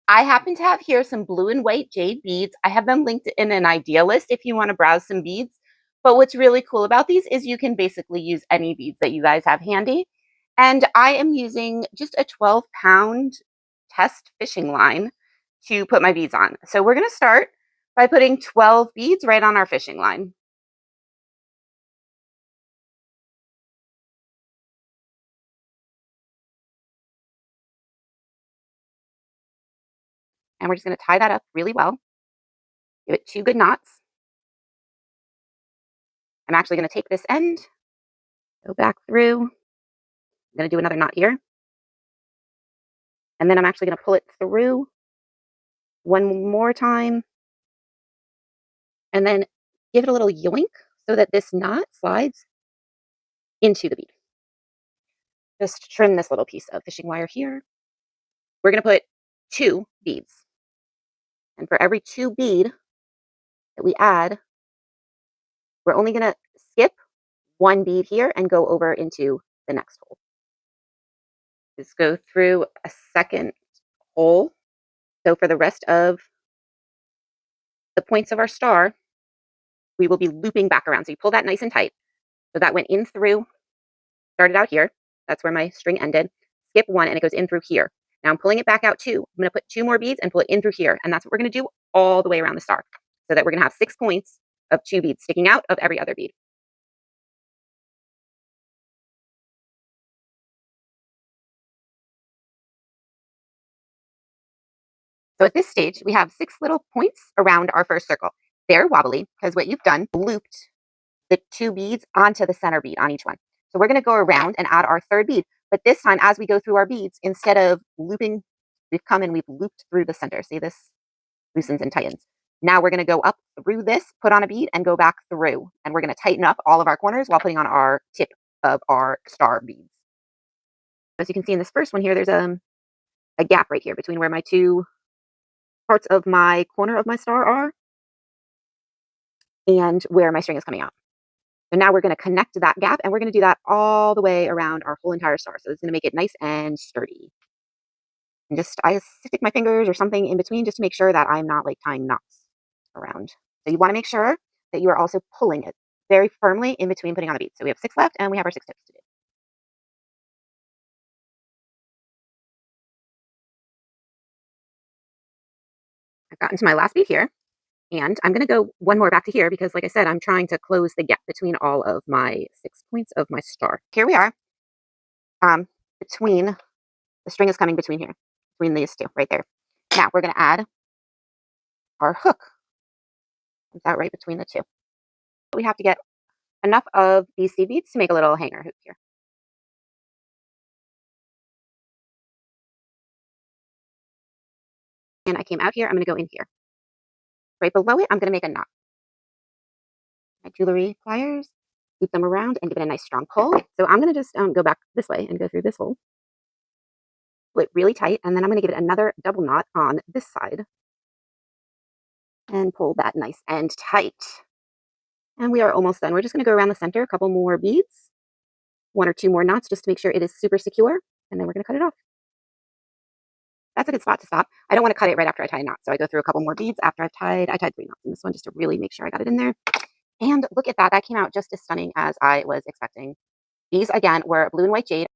I happen to have here some blue and white jade beads. I have them linked in an idea list if you want to browse some beads. But what's really cool about these is you can basically use any beads that you guys have handy. And I am using just a 12-pound test fishing line to put my beads on. So we're going to start by putting 12 beads right on our fishing line. And we're just going to tie that up really well. Give it 2 good knots. I'm actually going to take this end, go back through. I'm going to do another knot here. And then I'm actually going to pull it through one more time. And then give it a little yoink so that this knot slides into the bead. Just trim this little piece of fishing wire here. We're going to put 2 beads. And for every 2 bead that we add, we're only going to skip 1 bead here and go over into the next hole. Just go through a second hole. So for the rest of the points of our star, we will be looping back around. So you pull that nice and tight. So that went in through, started out here. That's where my string ended. Skip 1 and it goes in through here. Now I'm pulling it back out 2. I'm going to put 2 more beads and pull it in through here. And that's what we're going to do all the way around the star. So that we're going to have 6 points of 2 beads sticking out of every other bead. So at this stage, we have 6 little points around our first circle. They're wobbly because what you've done, looped the 2 beads onto the center bead on each one. So we're going to go around and add our 3rd bead. But this time, as we go through our beads, instead of looping, we've come and we've looped through the center. See, this loosens and tightens. Now we're going to go up through this, put on a bead, and go back through. And we're going to tighten up all of our corners while putting on our tip of our star beads. As you can see in this first one here, there's a gap right here between where my 2 parts of my corner of my star are and where my string is coming out. So now we're going to connect that gap, and we're going to do that all the way around our whole entire star. So it's going to make it nice and sturdy. And I stick my fingers or something in between just to make sure that I'm not like tying knots around. So you want to make sure that you are also pulling it very firmly in between putting on the beads. So we have 6 left and we have our 6 tips to do. I've gotten to my last bead here, and I'm going to go 1 more back to here because, like I said, I'm trying to close the gap between all of my 6 points of my star. Here we are. Between the string is coming between here, between these 2 right there. Now we're going to add our hook. Comes out right between the 2. We have to get enough of these seed beads to make a little hanger hook here. And I came out here. I'm going to go in here. Right below it, I'm going to make a knot. My jewelry pliers, loop them around and give it a nice strong pull. So I'm going to just go back this way and go through this hole. Pull it really tight, and then I'm going to give it another double knot on this side. And pull that nice and tight. And we are almost done. We're just going to go around the center, a couple more beads, 1 or 2 more knots just to make sure it is super secure, and then we're going to cut it off. That's a good spot to stop. I don't want to cut it right after I tie a knot, so I go through a couple more beads after I tied 3 knots in this one just to really make sure I got it in there. And look at that. That came out just as stunning as I was expecting. These, again, were blue and white jade.